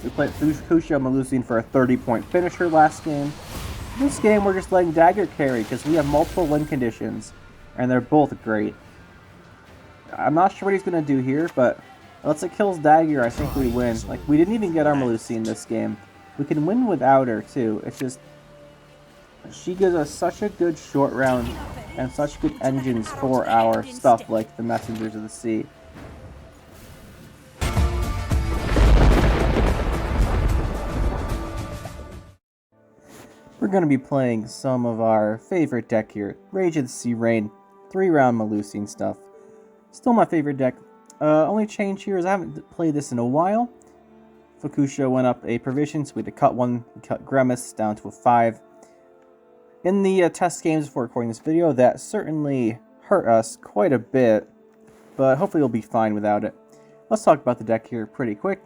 We played Fucusya Melusine for a 30-point finisher last game. This game, we're just letting Dagur carry because we have multiple win conditions, and they're both great. I'm not sure what he's going to do here, but once it kills Dagur, I think we win. Like, we didn't even get our Melusine this game. We can win without her, too. It's just, she gives us such a good short round and such good engines for our stuff, like the Messengers of the Sea. We're going to be playing some of our favorite deck here. Rage of the Sea Rain, 3-round Melusine stuff. Still my favorite deck. Only change here is I haven't played this in a while. Fucusya went up a provision, so we had to cut one. We cut Grimace down to a 5. In the test games before recording this video, that certainly hurt us quite a bit, but hopefully we'll be fine without it. Let's talk about the deck here pretty quick.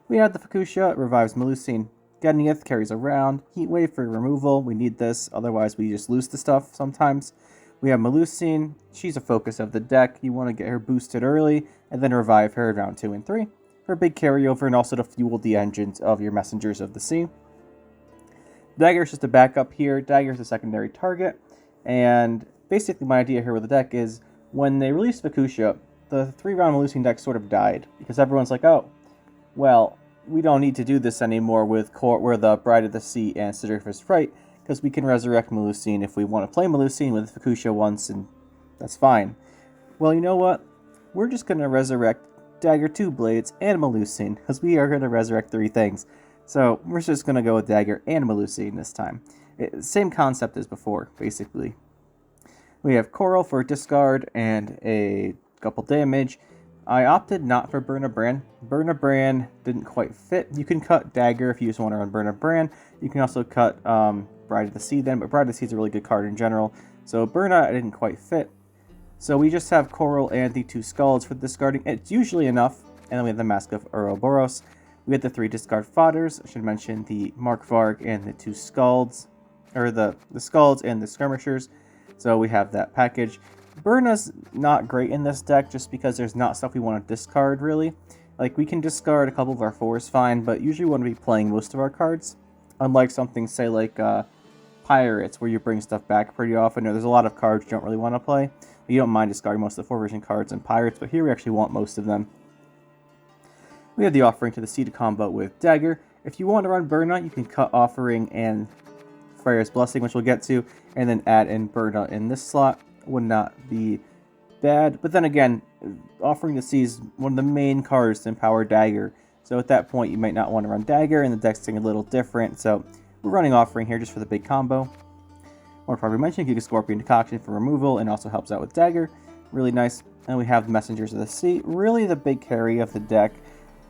We had the Fucusya, it revives Melusine. Gedyneith carries around. Heatwave for removal, we need this, otherwise we just lose the stuff sometimes. We have Melusine, she's a focus of the deck. You want to get her boosted early, and then revive her in round 2 and 3. For a big carryover, and also to fuel the engines of your Messengers of the Sea. Dagur is just a backup here. Dagur is a secondary target, and basically my idea here with the deck is, when they released Fucusya, the 3-round Melusine deck sort of died, because everyone's like, oh, well, we don't need to do this anymore with the Bride of the Sea and Sidorfus Fright, because we can resurrect Melusine if we want to play Melusine with Fucusya once, and that's fine. Well, you know what? We're just going to resurrect Dagur 2 Blades and Melusine, because we are going to resurrect 3 things. So we're just going to go with Dagur and Melusine this time. Same concept as before, basically. We have Coral for discard and a couple damage. I opted not for Burn a Brand. Burn a Brand didn't quite fit. You can cut Dagur if you just want to run Burn a Brand. You can also cut Bride of the Sea then, but Bride of the Sea is a really good card in general. So Burna didn't quite fit. So we just have Coral and the 2 Scalds for discarding. It's usually enough. And then we have the Mask of Ouroboros. We have the 3 discard fodders. I should mention the Mark Varg and the 2 Scalds. Or the Scalds and the Skirmishers. So we have that package. Burna's not great in this deck just because there's not stuff we want to discard, really. Like, we can discard a couple of our 4s fine, but usually we want to be playing most of our cards. Unlike something, say, like Pirates, where you bring stuff back pretty often, or there's a lot of cards you don't really want to play. You don't mind discarding most of the 4-version cards in Pirates, but here we actually want most of them. We have the Offering to the Sea to combo with Dagur. If you want to run Burna, you can cut Offering and Freya's Blessing, which we'll get to, and then add in Burna in this slot. Would not be bad, but then again, Offering to the Sea is one of the main cards to empower Dagur, so at that point you might not want to run Dagur, and the deck's getting a little different, so we're running Offering here just for the big combo. Or probably mentioned, you can Scorpion Decoction for removal, and also helps out with Dagur, really nice. And we have the Messengers of the Sea, really the big carry of the deck.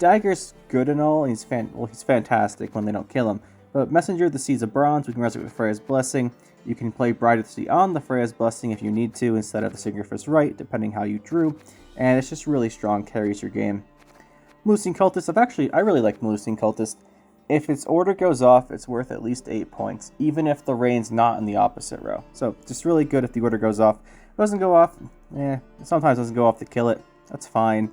Dagur's good and all, and he's fantastic when they don't kill him, but Messenger of the Sea is a bronze. We can resurrect with Freya's Blessing. You can play Bride of the Sea on the Freya's Blessing if you need to, instead of the Sidorfus Right, depending how you drew. And it's just really strong, carries your game. Melusine Cultist, I really like Melusine Cultist. If its order goes off, it's worth at least 8 points, even if the rain's not in the opposite row. So, just really good if the order goes off. If it doesn't go off, sometimes it doesn't go off to kill it. That's fine.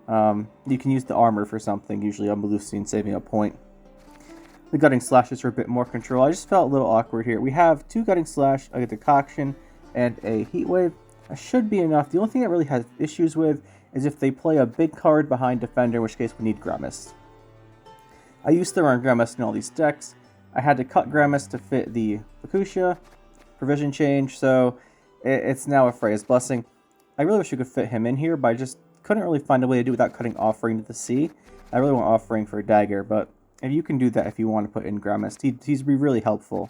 You can use the armor for something, usually on Melusine, saving a point. The Gutting Slashes for a bit more control. I just felt a little awkward here. We have 2 Gutting Slash, a Decoction, and a Heatwave. That should be enough. The only thing that really has issues with is if they play a big card behind Defender, in which case we need Grimace. I used to run Grimace in all these decks. I had to cut Grimace to fit the Fucusya provision change, so it's now a Freya's Blessing. I really wish you could fit him in here, but I just couldn't really find a way to do it without cutting Offering to the Sea. I really want Offering for Dagur, but if you can do that if you want to put in Grimace, he's really helpful.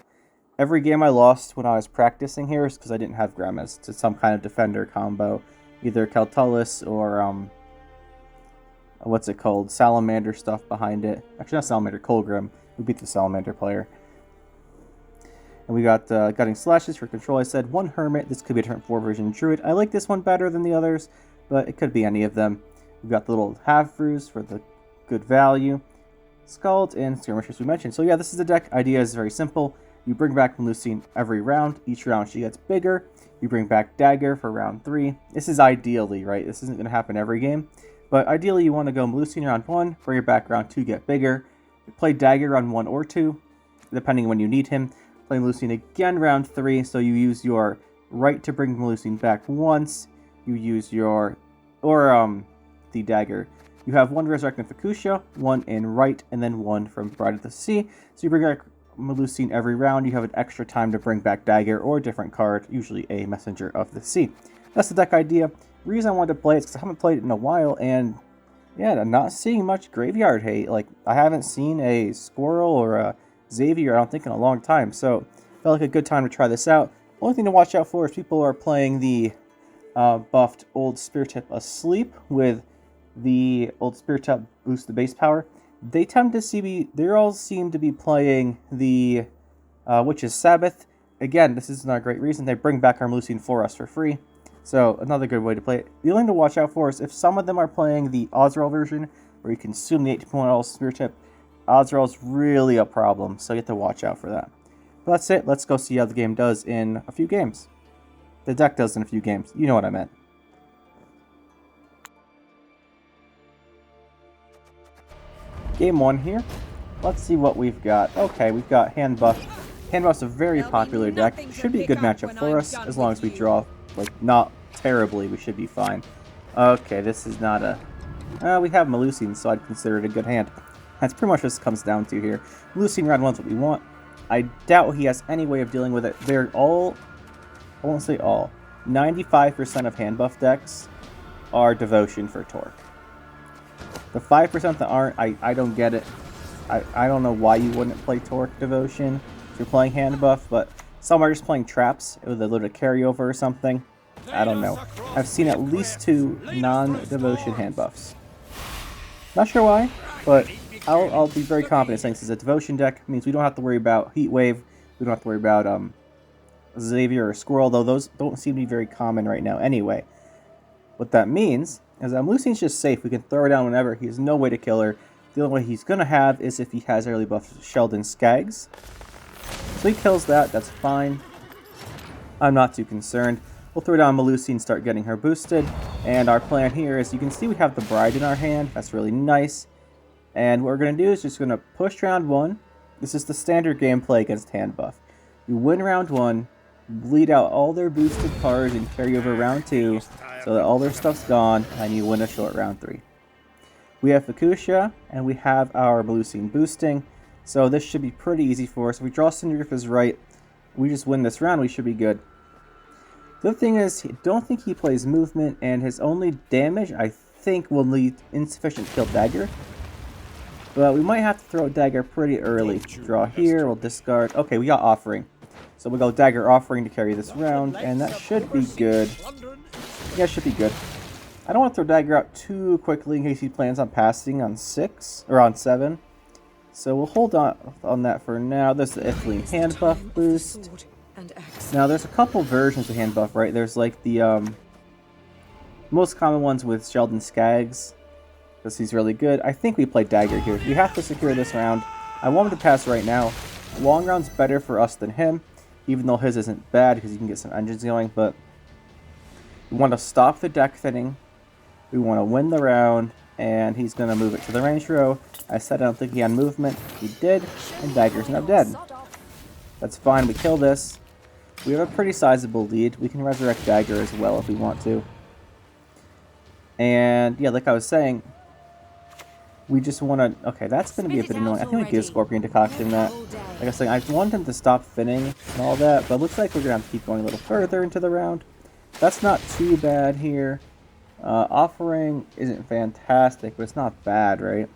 Every game I lost when I was practicing here is because I didn't have Grimace to some kind of Defender combo. Either Keltullis or, what's it called? Salamander stuff behind it. Actually, not Salamander, Colgrim. We beat the Salamander player. And we got Gutting Slashes for control. I said 1 Hermit. This could be a different 4-version Druid. I like this one better than the others, but it could be any of them. We've got the little Havfrus for the good value. Scald and Skirmishers we mentioned. So yeah, this is the deck. Idea is very simple. You bring back Melusine every round. Each round she gets bigger. You bring back Dagur for round 3. This is ideally, right? This isn't going to happen every game. But ideally you want to go Melusine round 1, bring her back round 2, get bigger. Play Dagur on 1 or 2, depending when you need him. Play Melusine again round 3, so you use your right to bring Melusine back once. You use your, the Dagur. You have 1 Resurrect and Fucusya, 1 in right, and then 1 from Bride of the Sea. So you bring back Melusine every round. You have an extra time to bring back Dagur or a different card, usually a Messenger of the Sea. That's the deck idea. The reason I wanted to play it is because I haven't played it in a while, and yeah, I'm not seeing much graveyard hate. Like, I haven't seen a Squirrel or a Xavier, I don't think, in a long time. So, felt like a good time to try this out. Only thing to watch out for is people are playing the buffed Old Spear Tip Asleep with the Old Spear Tip boost the base power. They tend to they all seem to be playing the Witch's Sabbath. Again, this is not a great reason. They bring back our Melusine for us for free. So, another good way to play it. The only thing to watch out for is if some of them are playing the Ozrael version, where you consume the 18.0 Spear Tip, Ozrael is really a problem, so you have to watch out for that. But that's it. Let's go see how the game does in a few games. The deck does in a few games. You know what I meant. Game 1 here. Let's see what we've got. Okay, we've got Handbuff. Handbuff's a very popular deck. Should be a good matchup for us, as long as we draw, like, not terribly. We should be fine. Okay, this is not a... we have Melusine, so I'd consider it a good hand. That's pretty much what this comes down to here. Melusine round 1's what we want. I doubt he has any way of dealing with it. They're all... I won't say all. 95% of Handbuff decks are Devotion for Torque. The 5% that aren't, I don't get it. I don't know why you wouldn't play Torque Devotion if you're playing Handbuff, but some are just playing Traps with a little carryover or something. I don't know. I've seen at least 2 non-Devotion Handbuffs. Not sure why, but I'll be very confident saying this is a Devotion deck. It means we don't have to worry about Heat Wave. We don't have to worry about Xavier or Squirrel, though those don't seem to be very common right now anyway. What that means is that Melusine's just safe. We can throw her down whenever. He has no way to kill her. The only way he's going to have is if he has early buff Sheldon Skellege. So he kills that. That's fine. I'm not too concerned. We'll throw down Melusine, start getting her boosted. And our plan here is, you can see we have the Bride in our hand. That's really nice. And what we're going to do is just going to push round 1. This is the standard gameplay against Handbuff. You win round 1, bleed out all their boosted cards and carry over round 2 so that all their stuff's gone, and you win a short round 3. We have Fucusya, and we have our Melusine boosting, so this should be pretty easy for us. If we draw Cindergriff right, we just win this round, we should be good. The other thing is, I don't think he plays movement, and his only damage, I think, will need insufficient to kill Dagur. But we might have to throw Dagur pretty early. Draw here, we'll discard. Okay, we got Offering. So we'll go Dagur Offering to carry this round, and that should be good. Yeah, it should be good. I don't want to throw Dagur out too quickly in case he plans on passing on 6, or on 7. So we'll hold on that for now. There's the Ithilien Handbuff boost. Now, there's a couple versions of Handbuff, right? There's like the most common ones with Sheldon Skellege, because he's really good. I think we play Dagur here. We have to secure this round. I want him to pass right now. Long round's better for us than him, even though his isn't bad because you can get some engines going, but we want to stop the deck thinning. We want to win the round, and he's going to move it to the range row. I said I don't think he had movement. He did, and Dagur's now dead. That's fine. We kill this. We have a pretty sizable lead. We can resurrect Dagur as well if we want to. And, yeah, like I was saying, we just want to... Okay, that's going to be a bit annoying. I think we give Scorpion Decoction that. Like I was saying, I want him to stop thinning and all that, but it looks like we're going to have to keep going a little further into the round. That's not too bad here. Offering isn't fantastic, but it's not bad, right?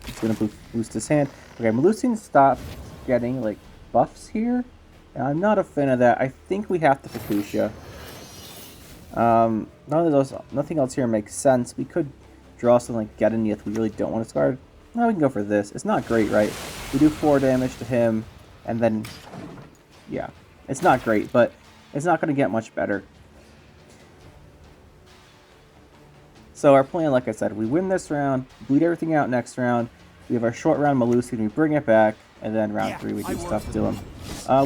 It's going to boost his hand. Okay, Melusine stopped getting, like, buffs here. And I'm not a fan of that. I think we have to Fucusya. Nothing else here makes sense. We could draw something like Gedyneith. We really don't want to discard. No, we can go for this. It's not great, right? We do 4 damage to him, and then, yeah. It's not great, but it's not going to get much better. So our plan, like I said, we win this round, bleed everything out next round. We have our short round Melusine, we bring it back, and then round 3 we do stuff to him.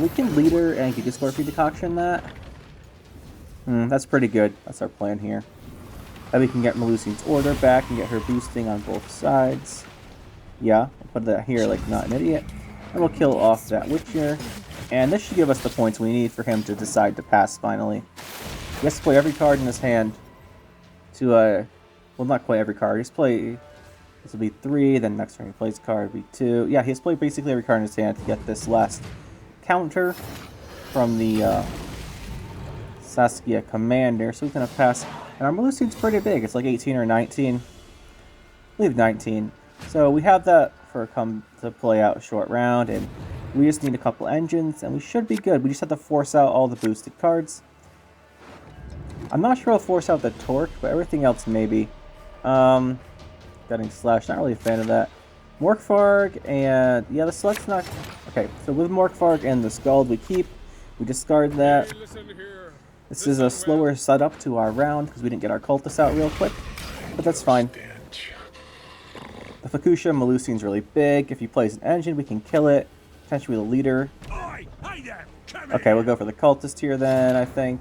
We can leader and get Scorpion Decoction that. That's pretty good. That's our plan here. Then we can get Melusine's order back and get her boosting on both sides. Yeah, we'll put that here like not an idiot. And we'll kill off that Witcher. And this should give us the points we need for him to decide to pass finally. He has to play every card in his hand to, well, not quite every card. He's play, this will be 3, then next turn he plays a card, will be 2. Yeah, he has to play basically every card in his hand to get this last counter from the Saskia commander. So he's going to pass. And our Melusine's pretty big. It's like 18 or 19. I believe 19. So we have that for come to play out a short round, and we just need a couple engines, and we should be good. We just have to force out all the boosted cards. I'm not sure I'll force out the Torque, but everything else maybe. Getting slashed, not really a fan of that. Morkvarg and yeah, the select's not okay. So with Morkvarg and the Skald we keep, we discard that. This is a slower setup to our round because we didn't get our Cultist out real quick, but that's fine. The Fucusya Melusine's really big. If he plays an engine, we can kill it. Potentially the leader. Okay, we'll go for the Cultist here then, I think.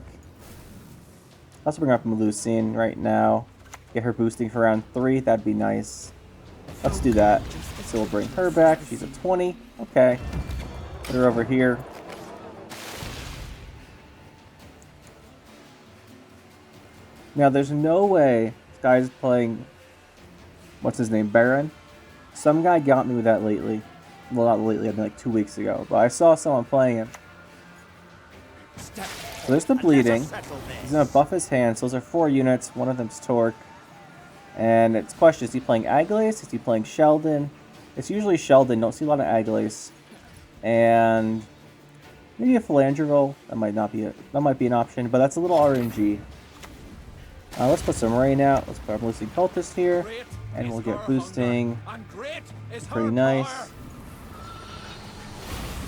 Let's bring up Melusine right now. Get her boosting for round 3. That'd be nice. Let's do that. So we'll bring her back. She's a 20. Okay. Put her over here. Now, there's no way this guy's playing... What's his name? Baron? Some guy got me with that lately. Well, not lately. I mean, like 2 weeks ago. But I saw someone playing him. So there's the bleeding. He's going to buff his hands. Those are 4 units. One of them's Torque. And it's question, is he playing Aglais? Is he playing Sheldon? It's usually Sheldon. Don't see a lot of Aglais. And maybe a Phalangeral. That might not be that might be an option, but that's a little RNG. Let's put some rain out. Let's put our Melusine Cultist here. And we'll get boosting. Pretty nice.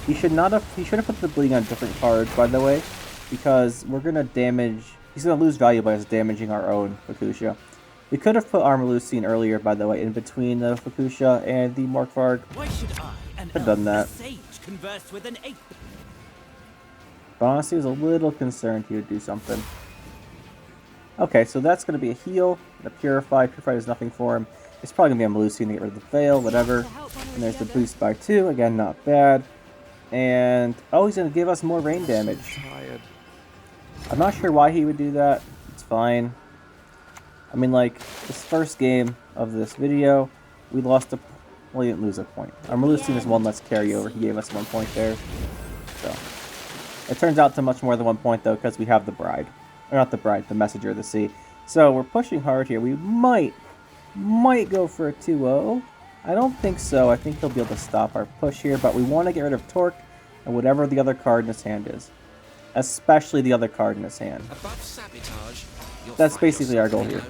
He should have put the bleeding on different cards, by the way, because we're gonna damage. He's gonna lose value by us damaging our own Fucusya. We could have put our Melusine earlier, by the way, in between the Fucusya and the Morkvarg. Why should I, an I've done that. sage, converse with an ape? But honestly, I was a little concerned he would do something. Okay, so that's going to be a heal, a Purify. Purify does nothing for him. It's probably going to be a Melusine to get rid of the Veil, whatever. And there's the boost by 2. Again, not bad. And, oh, he's going to give us more rain damage. I'm not sure why he would do that. It's fine. I mean, like, this first game of this video, we lost a... Well, he didn't lose a point. Our Melusine is 1 less carryover. He gave us 1 point there. So, it turns out to much more than 1 point, though, because we have the Bride. Or not the Bride, the Messenger of the Sea. So, we're pushing hard here. We might go for a 2-0. I don't think so. I think he'll be able to stop our push here, but we want to get rid of Torque and whatever the other card in his hand is. Especially the other card in his hand. That's basically our goal here.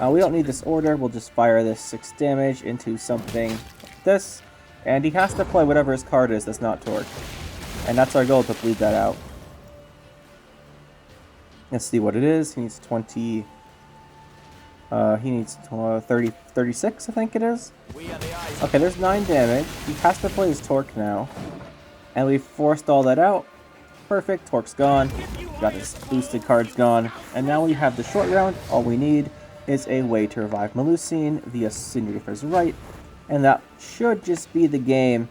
We don't need this order. We'll just fire this 6 damage into something like this. And he has to play whatever his card is that's not Torque. And that's our goal, to bleed that out. Let's see what it is. He needs 20... he needs 36, I think it is. Okay, there's 9 damage. He has to play his Torque now. And we forced all that out. Perfect, Torque's gone. Got his boosted cards gone. And now we have the short round. All we need is a way to revive Melusine via Syndicator's Right. And that should just be the game.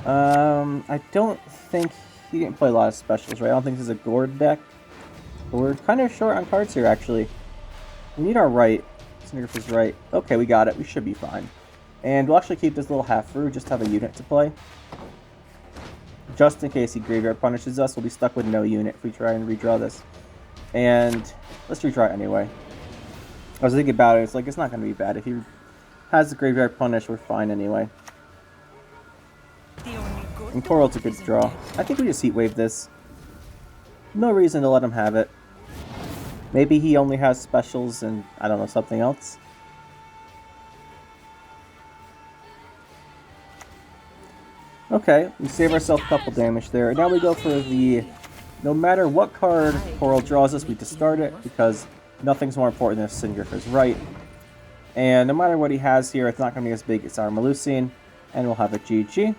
I don't think he didn't play a lot of specials, right? I don't think this is a Gord deck. But we're kind of short on cards here, actually. We need our right. Syndicator's Right. Okay, we got it. We should be fine. And we'll actually keep this little half through, just have a unit to play. Just in case he graveyard punishes us, we'll be stuck with no unit if we try and redraw this. And let's retry it anyway. I was thinking about it, it's like, it's not going to be bad. If he has the graveyard punish, we're fine anyway. And Coral's a good draw. I think we just heat wave this. No reason to let him have it. Maybe he only has specials and, I don't know, something else. Okay, we save ourselves a couple damage there. Now we go for the... No matter what card Coral draws us, we discard it, because nothing's more important than Syndicator's Right. And no matter what he has here, it's not going to be as big as our Melusine, and we'll have a GG.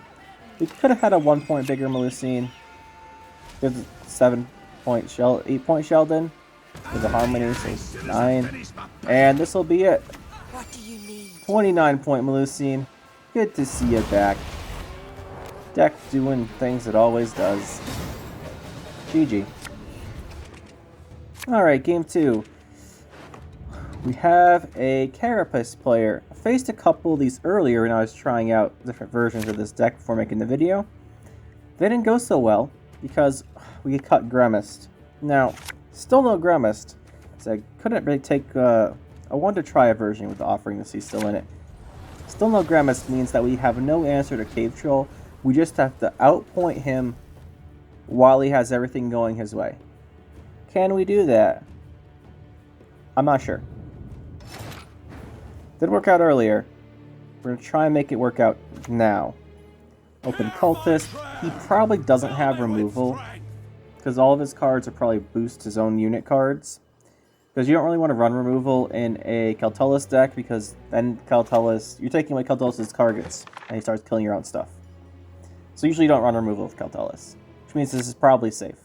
We could have had a 1 point bigger Melusine. There's a 8 point Sheldon. With the Harmony, so 9. And this will be it. 29 point Melusine. Good to see you back. Deck doing things it always does. GG. Alright, game 2. We have a Carapace player. I faced a couple of these earlier when I was trying out different versions of this deck before making the video. They didn't go so well because we cut Gremist. Now, still no Gremist, so I couldn't really take... I wanted to try a version with the offering to see still in it. Still no Gremist means that we have no answer to Cave Troll. We just have to outpoint him while he has everything going his way. Can we do that? I'm not sure. Didn't work out earlier. We're going to try and make it work out now. Open Cultist. He probably doesn't have removal, because all of his cards are probably boost his own unit cards. Because you don't really want to run removal in a Keltullis deck, because then Keltullis, you're taking away Keltullis' targets, and he starts killing your own stuff. So usually you don't run removal with Keltullis, which means this is probably safe.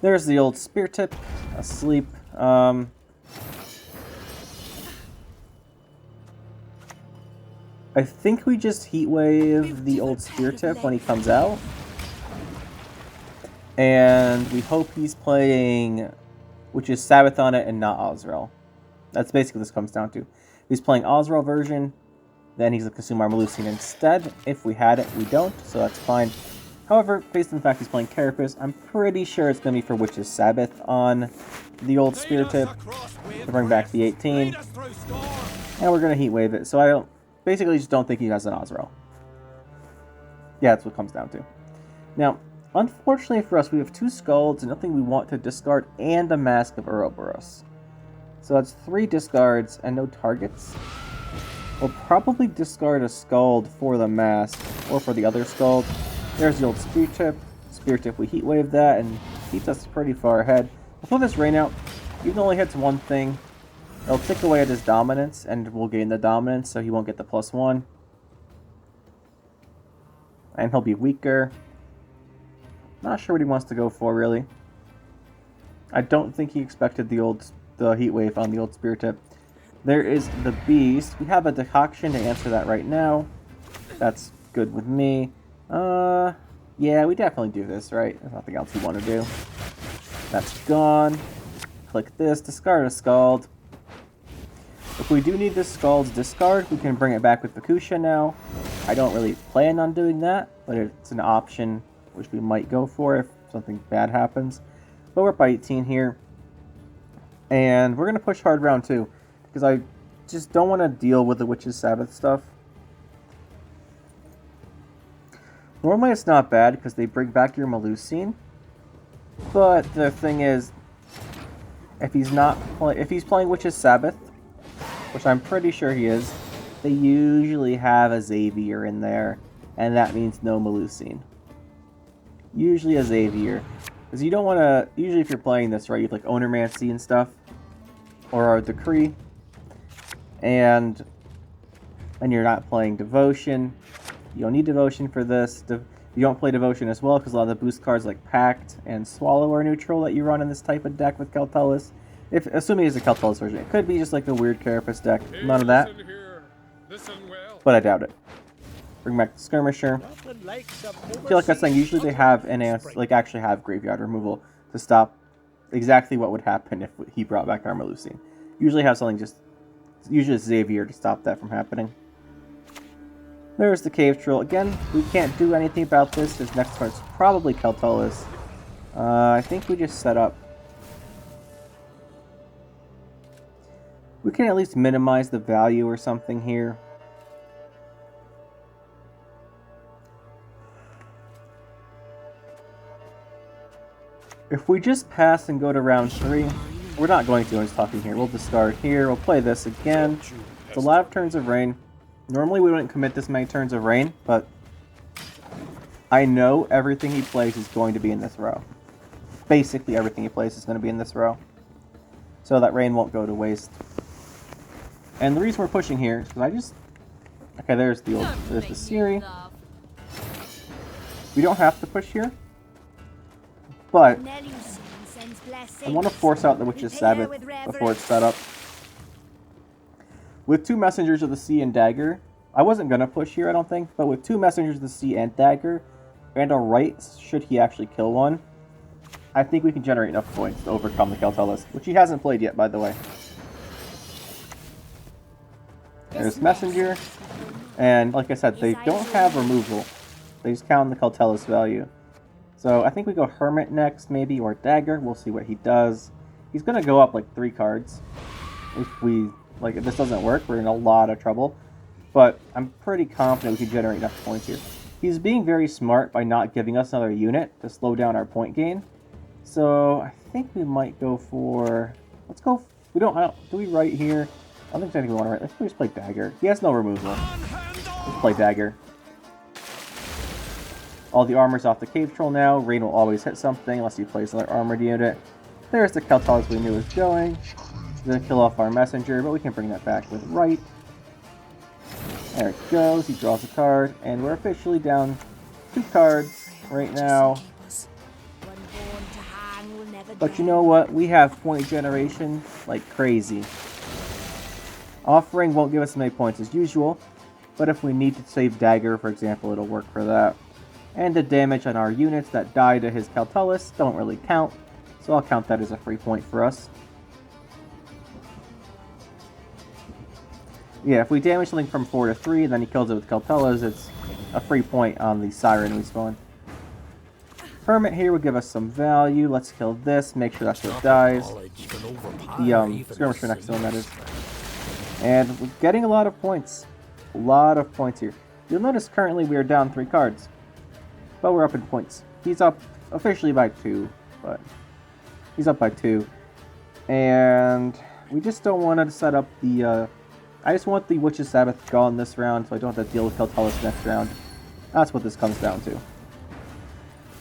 There's the old Spear Tip, asleep. I think we just Heatwave the old Spear Tip when he comes out. And we hope he's playing, which is Sabbath on it and not Ozrel. That's basically what this comes down to. If he's playing Ozrel version, then he's going to consume our Melusine instead. If we had it, we don't, so that's fine. However, based on the fact he's playing Carapace, I'm pretty sure it's going to be for Witch's Sabbath on the old Spear Tip to bring back the 18. And we're going to Heatwave it, so I don't... Basically, just don't think he has an Ozrel. Yeah, that's what it comes down to. Now, unfortunately for us, we have 2 Scalds and nothing we want to discard and a Mask of Ouroboros. So that's 3 discards and no targets. We'll probably discard a Scald for the Mask or for the other Scald. There's the old Spear Tip. Spear Tip, we Heatwave that and keeps us pretty far ahead. We'll throw this Rain out. Even though it only hits one thing, it'll tick away at his dominance, and we'll gain the dominance, so he won't get the +1. And he'll be weaker. Not sure what he wants to go for, really. I don't think he expected the Heat Wave on the old Spear Tip. There is the Beast. We have a Decoction to answer that right now. That's good with me. Yeah, we definitely do this, right? There's nothing else we want to do. That's gone. Click this, discard a Scald. If we do need this Scald's discard, we can bring it back with Fucusya now. I don't really plan on doing that, but it's an option which we might go for if something bad happens. But we're up by 18 here. And we're going to push hard round 2, because I just don't want to deal with the Witch's Sabbath stuff. Normally it's not bad, because they bring back your Melusine. But the thing is, if he's playing Witch's Sabbath, which I'm pretty sure he is, they usually have a Xavier in there, and that means no Melusine. Usually a Xavier. Because you don't want to... Usually if you're playing this, right, you have like Onermancy and stuff, or a Decree, and you're not playing Devotion. You don't need Devotion for this. You don't play Devotion as well, because a lot of the boost cards like Pact and Swallow are neutral that you run in this type of deck with Keltullis. Assuming it's a Keltullis version. It could be just like a weird Carapace deck. None of that. But I doubt it. Bring back the Skirmisher. I feel like I was saying, usually they have actually have graveyard removal to stop exactly what would happen if he brought back our Melusine. Usually have something usually it's Xavier to stop that from happening. There's the Cave Troll. Again, we can't do anything about this. This next card's probably Keltullis. I think we just set up. We can at least minimize the value or something here. If we just pass and go to round 3, we're not going to, I'm just talking here. We'll discard here, we'll play this again. It's a lot of turns of rain. Normally we wouldn't commit this many turns of rain, but I know everything he plays is going to be in this row. Basically everything he plays is going to be in this row. So that rain won't go to waste. And the reason we're pushing here is because okay, there's the Siri. We don't have to push here, but I want to force out the Witch's Sabbath before it's set up. With 2 Messengers of the Sea and Dagger, I wasn't going to push here, I don't think, but with 2 Messengers of the Sea and Dagger, and a right, should he actually kill one, I think we can generate enough points to overcome the Keltullis, which he hasn't played yet, by the way. There's Messenger, and like I said, they don't have removal. They just count the Keltullis value. So I think we go Hermit next, maybe, or Dagger. We'll see what he does. He's going to go up like 3 cards. If this doesn't work, we're in a lot of trouble. But I'm pretty confident we can generate enough points here. He's being very smart by not giving us another unit to slow down our point gain. So I think we might go for... Let's go... Do we write here? I don't think we want to write. Let's just play Dagger. He has no removal. Let's play Dagger. All the armor's off the Cave Troll now. Rain will always hit something unless he plays another armored unit. There's the Keltullis we knew was going. He's going to kill off our Messenger, but we can bring that back with right. There it goes. He draws a card, and we're officially down 2 cards right now. But you know what? We have point generation like crazy. Offering won't give us as many points as usual, but if we need to save Dagger, for example, it'll work for that. And the damage on our units that die to his Keltullis don't really count, so I'll count that as a free point for us. Yeah, if we damage something from 4 to 3, and then he kills it with Keltullis, it's a free point on the Siren we spawn. Hermit here would give us some value. Let's kill this, make sure that's what dies. The skirmisher next to him, that is. And we're getting a lot of points. A lot of points here. You'll notice currently we are down 3 cards. But we're up in points. He's up officially by 2, but he's up by 2. And we just don't want to set up the... I just want the Witch's Sabbath gone this round so I don't have to deal with Keltullis next round. That's what this comes down to.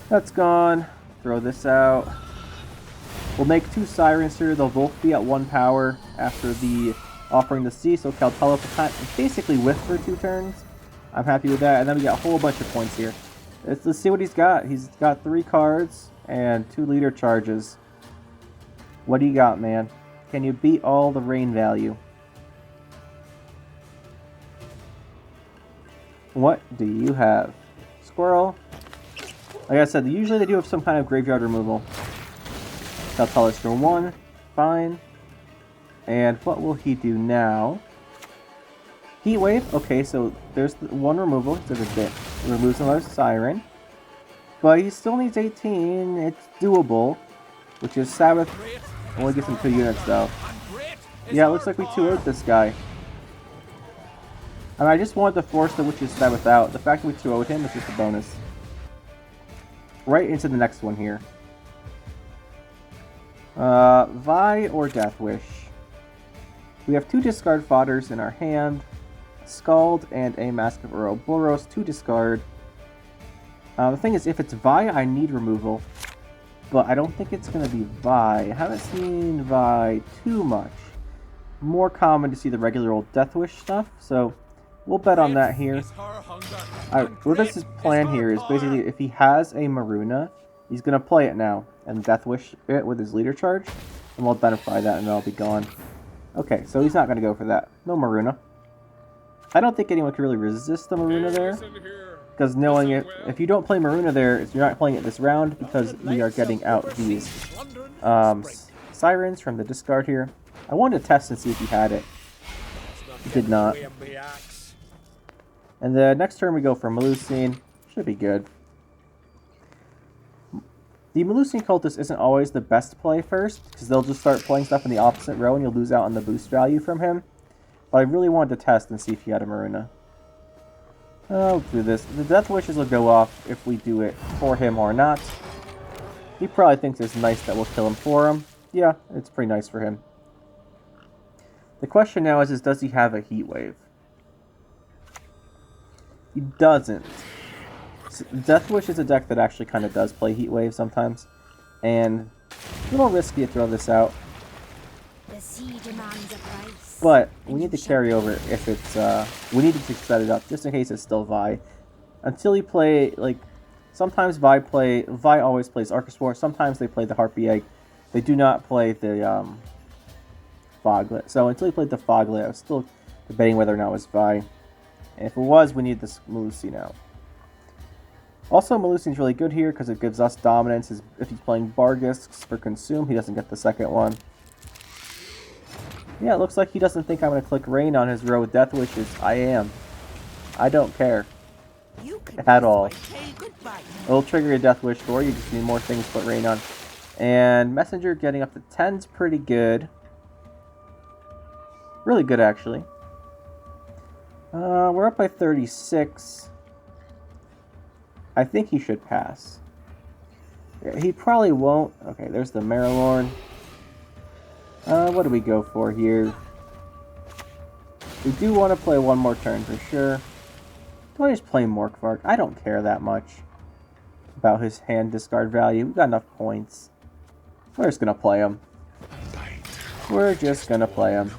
That's gone. Throw this out. We'll make 2 Sirens here. They'll both be at 1 power after the Offering the Sea, so Keltullis will basically whiff for 2 turns. I'm happy with that. And then we got a whole bunch of points here. Let's see what he's got. He's got 3 cards and 2 leader charges. What do you got, man? Can you beat all the rain value? What do you have? Squirrel. Like I said, usually they do have some kind of graveyard removal. Keltullis for 1. Fine. And what will he do now? Heat Wave. Okay, so there's 1 removal. There's a bit. He removes another Siren. But he still needs 18. It's doable. Which is Sabbath. Only gets him 2 units, though. Yeah, it looks like we 2-0'd this guy. And I just wanted to force the Witch's Sabbath out. The fact that we 2-0'd him is just a bonus. Right into the next one here. Vi or Deathwish? We have 2 discard fodders in our hand. Scald and a Mask of Ouroboros to discard. The thing is, if it's Vi, I need removal. But I don't think it's going to be Vi. I haven't seen Vi too much. More common to see the regular old Deathwish stuff, so we'll bet on that here. What this plan here is basically if he has a Maruna, he's going to play it now and Deathwish it with his leader charge, and we'll identify that and it'll be gone. Okay, so he's not going to go for that. No Maruna. I don't think anyone can really resist the Maruna there, because knowing it, if you don't play Maruna there, you're not playing it this round, because we are getting out these Sirens from the discard here. I wanted to test and see if he had it. He did not. And the next turn we go for Melusine. Should be good. The Melusine Cultist isn't always the best play first, because they'll just start playing stuff in the opposite row and you'll lose out on the boost value from him. But I really wanted to test and see if he had a Maruna. I'll do this. The Death Wishes will go off if we do it for him or not. He probably thinks it's nice that we'll kill him for him. Yeah, it's pretty nice for him. The question now is does he have a Heat Wave? He doesn't. Deathwish is a deck that actually kind of does play Heat Wave sometimes. And a little risky to throw this out. The sea demands a price. But we need to carry over if it's, we need to set it up just in case it's still Vi. Until you play, like, sometimes Vi always plays Archosaur, sometimes they play the Harpy Egg. They do not play the, Foglet. So until he played the Foglet, I was still debating whether or not it was Vi. And if it was, we need this Melusine out. Also, Melusine's really good here because it gives us dominance. If he's playing Bargisks for Consume, he doesn't get the second one. Yeah, it looks like he doesn't think I'm going to click Rain on his row with Deathwishes. I am. I don't care. At all. It'll trigger a Deathwish for you. Just need more things to put Rain on. And Messenger getting up to 10's pretty good. Really good, actually. We're up by 36. I think he should pass. Yeah, he probably won't. Okay, there's the Marilorn. What do we go for here? We do want to play one more turn for sure. Do I just play Morkvark? I don't care that much about his hand discard value. We've got enough points. We're just going to play him. We're just going to play him.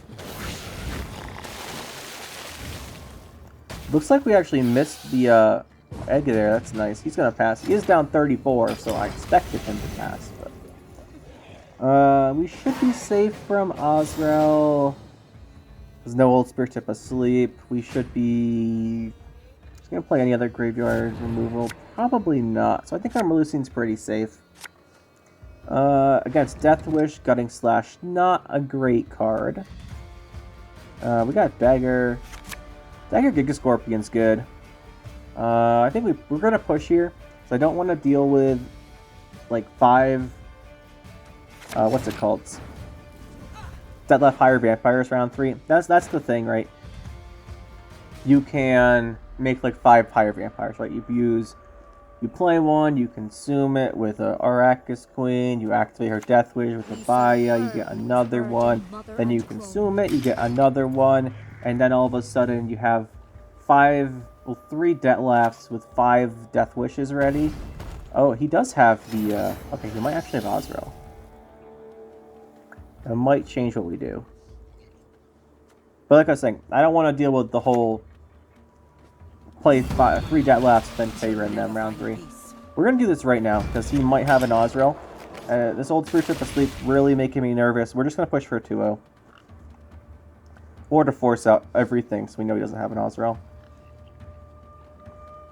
Looks like we actually missed the egg there. That's nice. He's going to pass. He is down 34, so I expected him to pass. But we should be safe from Ozrel. There's no old Spirit Tip asleep. We should be... Just going to play any other graveyard removal. Probably not. So I think our Melusine's pretty safe. Against Deathwish, Gutting Slash, not a great card. We got Dagur. Dagur Gigascorpion's good. I think we're going to push here. So I don't want to deal with, like, 5... what's it called? That left higher vampires round 3. That's the thing, right? You can make like 5 higher vampires, right? You play one, you consume it with a Arrakis Queen, you activate her Deathwish with a Baya, you get another one, then you consume it, you get another one, and then all of a sudden you have 3 Deathlafs with 5 Deathwishes ready. Oh, he does have the, okay, he might actually have Ozrel. It might change what we do. But like I was saying, I don't want to deal with the whole play 3 Deathlafs, then favor in them round 3. We're going to do this right now, because he might have an Ozrel. This old Spirit Tip asleep really making me nervous. We're just going to push for a 2-0. Or to force out everything, so we know he doesn't have an Ozrel.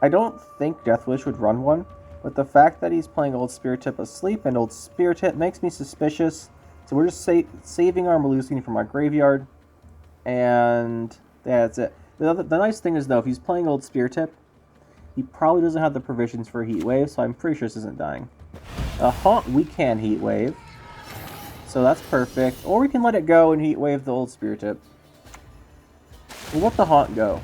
I don't think Deathwish would run one, but the fact that he's playing old Spirit Tip asleep and old Spirit Tip makes me suspicious. So we're just saving our Melusine from our graveyard, and that's it. The nice thing is, though, if he's playing old Spear Tip, he probably doesn't have the provisions for Heat Wave, so I'm pretty sure this isn't dying. Haunt, we can Heat Wave, so that's perfect. Or we can let it go and Heat Wave the old Spear Tip. We'll let the Haunt go.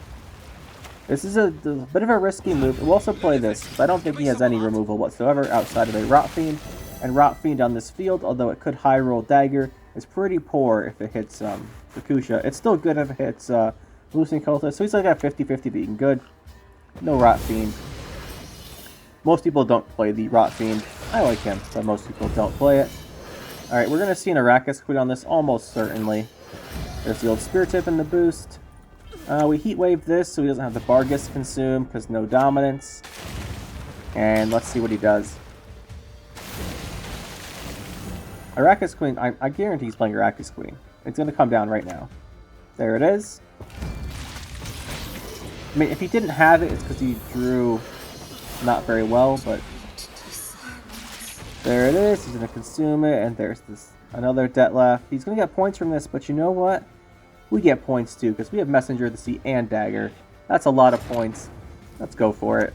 This is a bit of a risky move. We'll also play this, because I don't think he has any removal whatsoever outside of a Rot Fiend. And Rot Fiend on this field, although it could high roll Dagur, is pretty poor if it hits Fucusya. It's still good if it hits Melusine Keltullis, so he's like at 50-50 being good. No Rot Fiend. Most people don't play the Rot Fiend. I like him, but most people don't play it. Alright, we're going to see an Arrakis Queen on this, almost certainly. There's the old Spirit Tip in the boost. We Heat Wave this, so he doesn't have the Bargisks consume, because no dominance. And let's see what he does. Arrakis Queen, I guarantee he's playing Arrakis Queen. It's going to come down right now. There it is. I mean, if he didn't have it, it's because he drew not very well, but... There it is, he's going to consume it, and there's this another Deathlaf. He's going to get points from this, but you know what? We get points too, because we have Messenger of the Sea and Dagur. That's a lot of points. Let's go for it.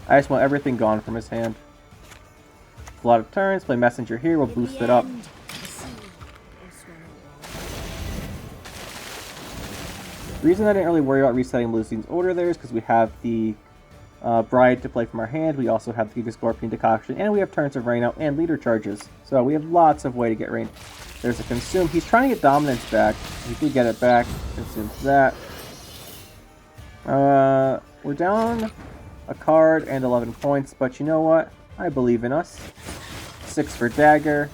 I just want everything gone from his hand. A lot of turns, play Messenger here, we'll boost it up. The reason I didn't really worry about resetting Melusine's order there is because we have the Bride to play from our hand, we also have the Gigascorpion Decoction, and we have turns of Rain out and leader charges. So we have lots of way to get Rain. There's a Consume. He's trying to get Dominance back. If we get it back, consumes that. We're down a card and 11 points, but you know what? I believe in us. 6 for Dagur.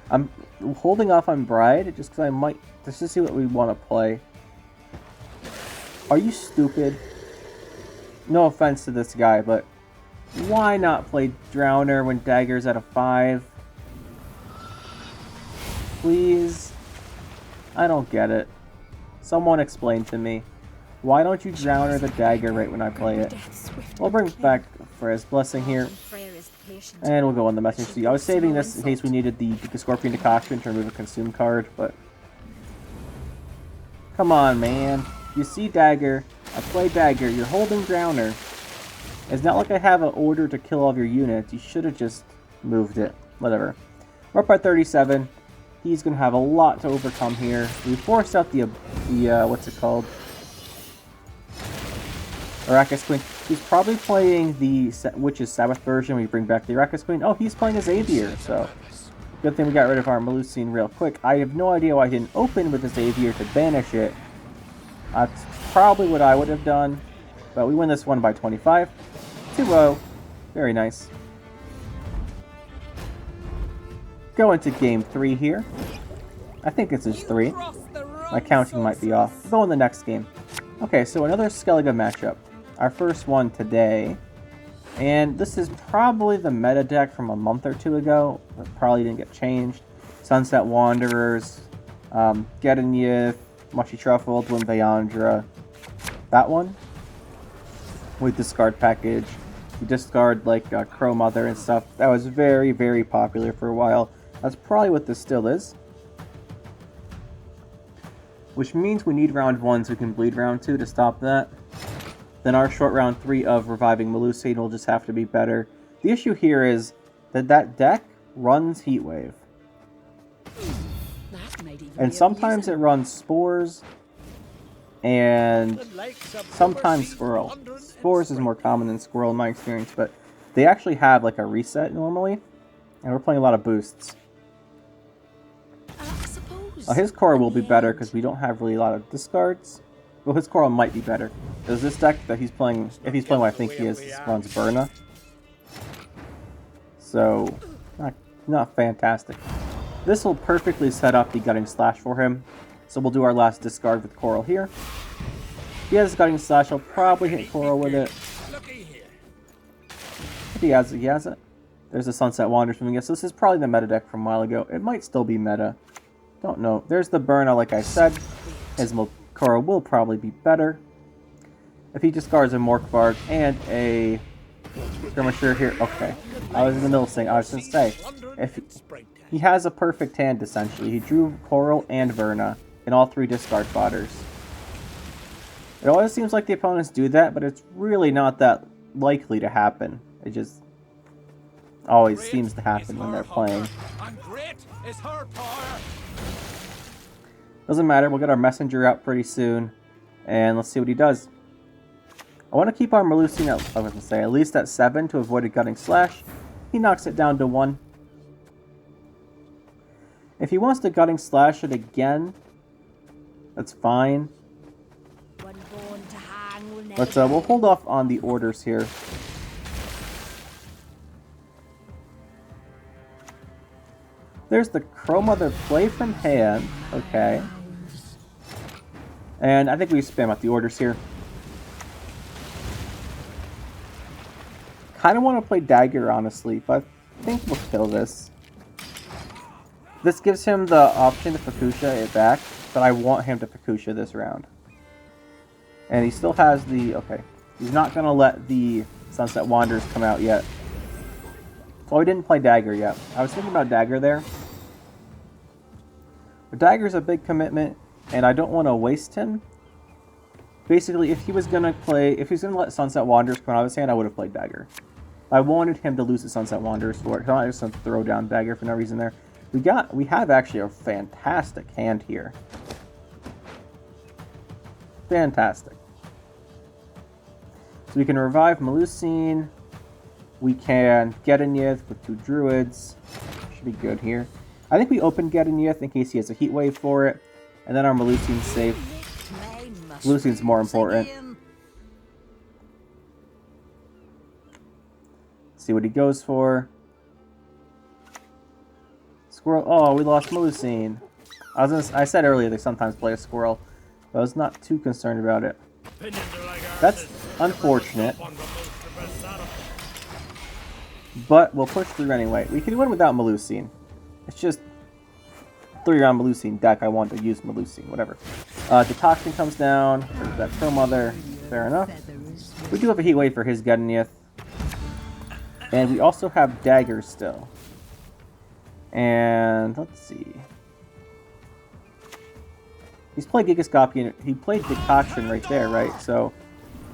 I'm holding off on Bride just because I might, just to see what we want to play. Are you stupid? No offense to this guy, but why not play Drowner when Dagur's at a 5? please? I don't get it. Someone explain to me. Why don't you drown her the dagger right when I play it? We'll bring back Freya's Blessing here. And we'll go on the message. See, I was saving this in case we needed the Scorpion Decoction to remove a consume card, but... Come on, man. You see Dagger. I play Dagger. You're holding Drowner. It's not like I have an order to kill all of your units. You should have just moved it. Whatever. We're up by 37. He's going to have a lot to overcome here. We forced out the what's it called? Arrakis Queen. He's probably playing the Witch's Sabbath version when we bring back the Arrakis Queen. Oh, he's playing a Xavier, so... Good thing we got rid of our Melusine real quick. I have no idea why I didn't open with the Xavier to banish it. That's probably what I would have done. But we win this one by 25. 2-0. Very nice. Go into game 3 here. I think this is 3. My counting might be off. Go in the next game. Okay, so another Skellige matchup. Our first one today. And this is probably the meta deck from a month or two ago. It probably didn't get changed. Sunset Wanderers, Gedyneith, Mushy Truffle, Dwin Vayandra. That one. With discard package. You discard like Crow Mother and stuff. That was very, very popular for a while. That's probably what this still is. Which means we need round 1 so we can bleed round 2 to stop that. Then our short round 3 of reviving Melusine will just have to be better. The issue here is that that deck runs Heatwave. And sometimes it runs Spores and sometimes Squirrel. Spores is more common than Squirrel in my experience, but they actually have like a reset normally. And we're playing a lot of boosts. His core will be better because we don't have really a lot of discards. Well, his Coral might be better. Because this deck that he's playing, if he's playing what I think he is, runs Burna. So, not fantastic. This will perfectly set up the Gutting Slash for him. So we'll do our last discard with Coral here. If he has Gutting Slash, I'll probably hit Coral with it. If he has it. There's the Sunset Wanderers moving it. So this is probably the meta deck from a while ago. It might still be meta. Don't know. There's the Burna, like I said. His Coral will probably be better. If he discards a Morkvarg and a Skirmisher here. Okay. I was in the middle of saying, I was going to say, if he has a perfect hand, essentially. He drew Coral and Verna in all 3 discard fodders. It always seems like the opponents do that, but it's really not that likely to happen. It just always seems to happen when they're playing. Doesn't matter, we'll get our messenger out pretty soon, and let's see what he does. I want to keep our Melusine at, I was going to say, at least at 7 to avoid a Gutting Slash. He knocks it down to 1. If he wants to Gutting Slash it again, that's fine. But we'll hold off on the orders here. There's the Crow Mother play from hand. Okay. And I think we spam out the orders here. Kind of want to play Dagger, honestly, but I think we'll kill this. This gives him the option to Fucusya it back, but I want him to Fucusya this round. And he still has the... Okay. He's not going to let the Sunset Wanderers come out yet. So he didn't play Dagger yet. I was thinking about Dagger there. But Dagger's a big commitment, and I don't want to waste him. Basically, if he was going to play... If he's going to let Sunset Wanderers come out of his hand, I would have played Dagger. I wanted him to lose the Sunset Wanderers for it. I just want to throw down Dagger for no reason there. We have actually a fantastic hand here. Fantastic. So we can revive Melusine. We can Gedyneith with 2 Druids. Should be good here. I think we open Gedyneith in case he has a Heat Wave for it. And then our Melusine's safe. Melusine's more important. See what he goes for. Squirrel. Oh, we lost Melusine. I said earlier they sometimes play a Squirrel, but I was not too concerned about it. That's unfortunate. But we'll push through anyway. We can win without Melusine. It's just... Three-Round Melusine deck, I want to use Melusine, whatever. Decoction comes down, there's that Pro Mother, fair enough. We do have a Heat Wave for his Gedyneith. And we also have Dagur still. And let's see. He's played Gigascopian. He played Decoction right there, right? So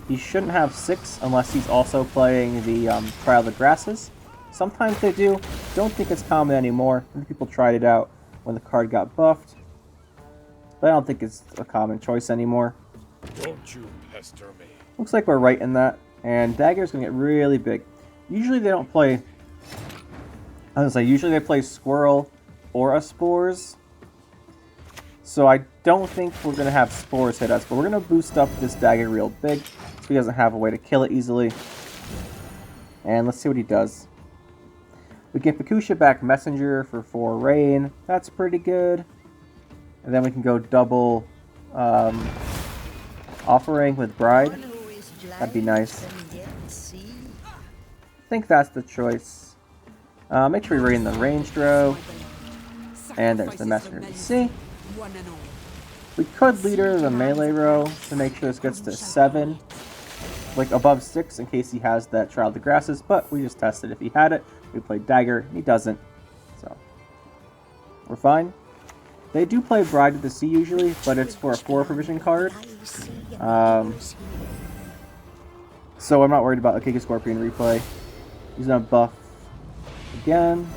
he shouldn't have 6 unless he's also playing the Trial of the Grasses. Sometimes they do. Don't think it's common anymore. Many people tried it out when the card got buffed. But I don't think it's a common choice anymore. Don't you pester me. Looks like we're right in that. And Dagger's going to get really big. Usually they don't play... I was gonna say, usually they play Squirrel or a Spores. So I don't think we're going to have Spores hit us. But we're going to boost up this Dagur real big. So he doesn't have a way to kill it easily. And let's see what he does. We can Fucusya back Messenger for 4 Rain. That's pretty good. And then we can go double Offering with Bride. That'd be nice. I think that's the choice. Make sure we rain the ranged row. And there's the Messenger to see. We could leader the melee row to make sure this gets to 7. Like above 6 in case he has that Trial of the Grasses, but we just tested if he had it. We played Dagur, he doesn't. So we're fine. They do play Bride of the Sea usually, but it's for a 4 provision card. So I'm not worried about a Gigascorpion replay. He's gonna buff again.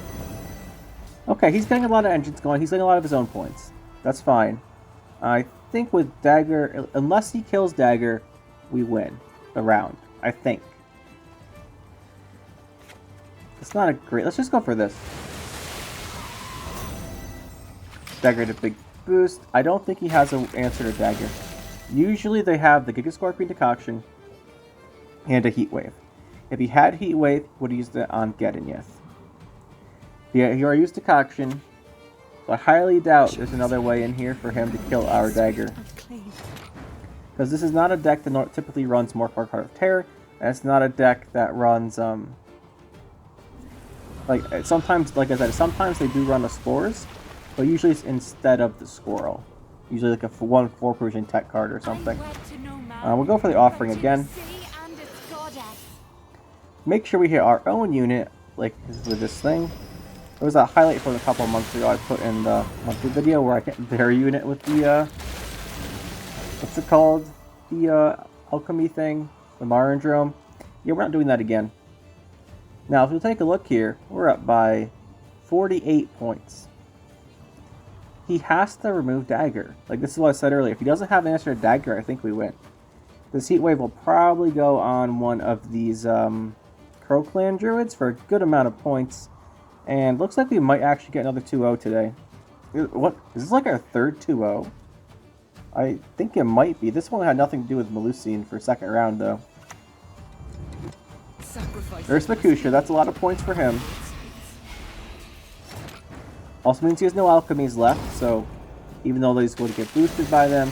Okay, he's getting a lot of engines going. He's getting a lot of his own points. That's fine. I think with Dagur, unless he kills Dagur, we win the round. I think. It's not a great... Let's just go for this. Dagur did a big boost. I don't think he has an answer to Dagur. Usually they have the Gigascorpion Decoction and a Heat Wave. If he had Heat Wave, he would have used it on Gedyneith. Yeah, he already used Decoction. So I highly doubt there's another way in here for him to kill our Dagur. Because this is not a deck that typically runs more Card of Terror. And it's not a deck that runs, sometimes, like I said, sometimes they do run the Spores. But usually it's instead of the Squirrel. Usually like a 1/4 Persian tech card or something. We'll go for the Offering again. Make sure we hit our own unit, like with this thing. There was a highlight from a couple of months ago I put in the monthly video where I hit their unit with the, what's it called? The alchemy thing, the Marindrome. Yeah, we're not doing that again. Now, if we take a look here, we're up by 48 points. He has to remove Dagur. Like, this is what I said earlier. If he doesn't have an answer to Dagur, I think we win. This Heat Wave will probably go on one of these Crow Clan Druids for a good amount of points. And looks like we might actually get another 2-0 today. What? Is this like our third 2-0? I think it might be. This one had nothing to do with Melusine for second round, though. There's Fucusya. That's a lot of points for him. Also means he has no alchemies left, so even though he's going to get boosted by them,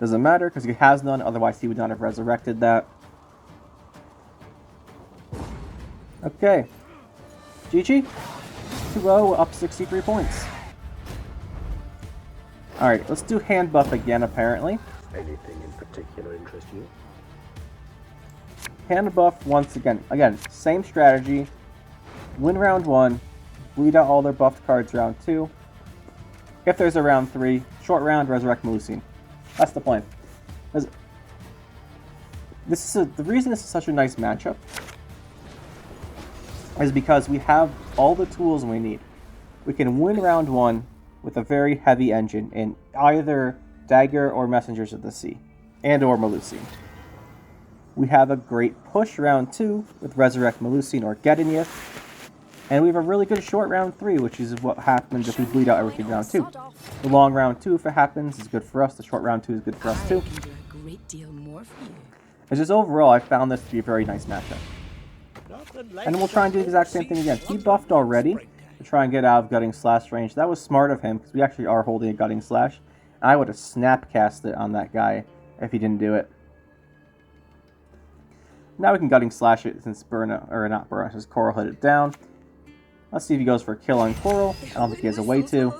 doesn't matter because he has none, otherwise he would not have resurrected that. Okay. GG. 2-0, up 63 points. Alright, let's do Handbuff again, apparently. Anything in particular interest you? Handbuff once again. Again, same strategy. Win round 1. Bleed out all their buffed cards round 2. If there's a round 3, short round, resurrect Melusine. That's the plan. The reason this is such a nice matchup is because we have all the tools we need. We can win round 1 with a very heavy engine in either Dagur or Messengers of the Sea, and or Melusine. We have a great push round 2 with Resurrect Melusine or Gedyneith. And we have a really good short round 3, which is what happens if we bleed out everything round 2. The long round 2, if it happens, is good for us. The short round 2 is good for us too. It's just overall, I found this to be a very nice matchup. And we'll try and do the exact same thing again. He buffed already to try and get out of Gutting Slash range. That was smart of him, because we actually are holding a Gutting Slash. And I would have snapcast it on that guy if he didn't do it. Now we can Gutting Slash it since since Coral hit it down. Let's see if he goes for a kill on Coral. I don't think he has a way to.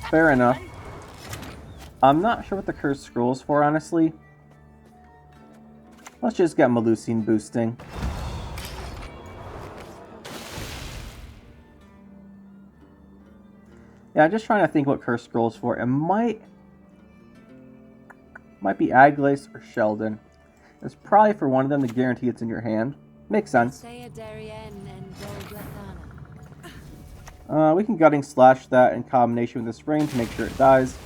Fair enough. I'm not sure what the Cursed Scroll's for, honestly. Let's just get Melusine boosting. Yeah, I'm just trying to think what Cursed Scroll's for. It might be Aglais or Sheldon. It's probably for one of them to guarantee it's in your hand. Makes sense. We can Gutting Slash that in combination with this rain to make sure it dies.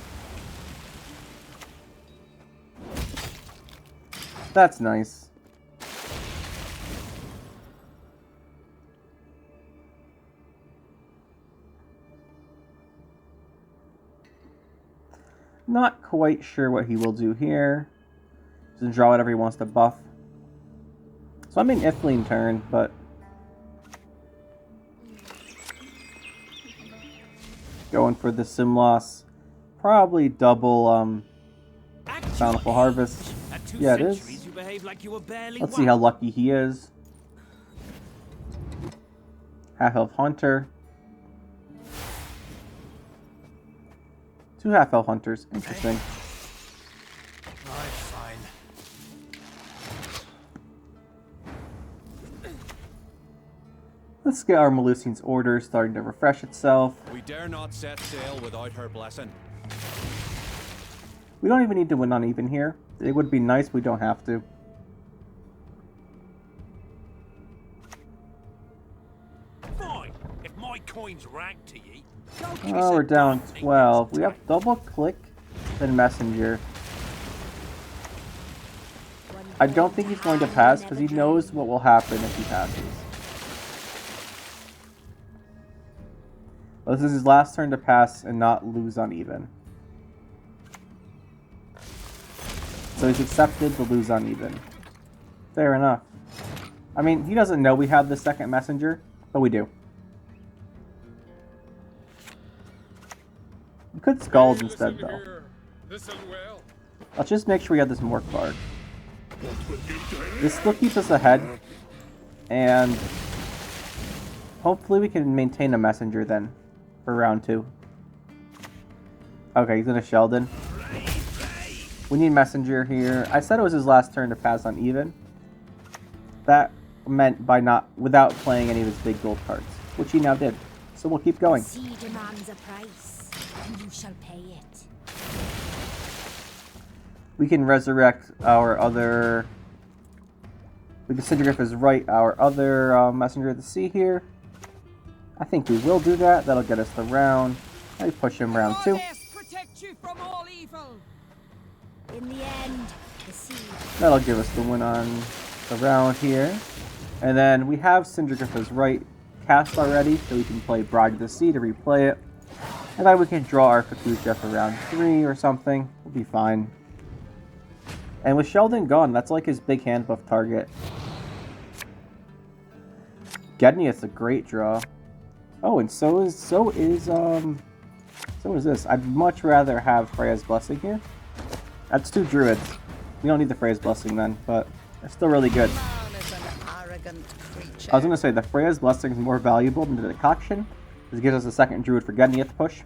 That's nice. Not quite sure what he will do here. Just draw whatever he wants to buff. So I'm in Ifling turn, but going for the sim loss. Probably double Bountiful Harvest. Yeah, it is. Let's see how lucky he is. Half-Elf Hunter. 2 Half-Elf Hunters. Interesting. Fine. Let's get our Melusine's order starting to refresh itself. We dare not set sail without her blessing. We don't even need to win on even here. It would be nice, we don't have to. Fine. If my coin's ranked to ye, Oh, we're down 12. We have double click, then messenger. I don't think he's going to pass because he knows what will happen if he passes. Well, this is his last turn to pass and not lose on even. So he's accepted the lose on even. Fair enough. I mean, he doesn't know we have the second messenger, but we do. We could Scald instead, though. Let's just make sure we have this Mork Bard. This still keeps us ahead, and hopefully we can maintain a messenger then for round 2. Okay, he's in a Sheldon. We need messenger here. I said it was his last turn to pass on even. That meant without playing any of his big gold cards, which he now did. So we'll keep going. Sea demands a price, and you shall pay it. We can resurrect our other... We can Cinder as right, our other Messenger of the Sea here. I think we will do that. That'll get us the round. I push him round 2. Protect you from all evil. In the end, the sea. That'll give us the win on the round here. And then we have Syndragriff's right cast already, so we can play Bride of the Sea to replay it. And then we can draw our Fucusya for round 3 or something. We'll be fine. And with Sheldon gone, that's like his big handbuff target. Gedyneith's a great draw. Oh, and so is this. I'd much rather have Freya's Blessing here. That's 2 druids. We don't need the Freya's Blessing then, but it's still really good. I was going to say the Freya's Blessing is more valuable than the Decoction, because it gives us a second druid for Gedyneith push.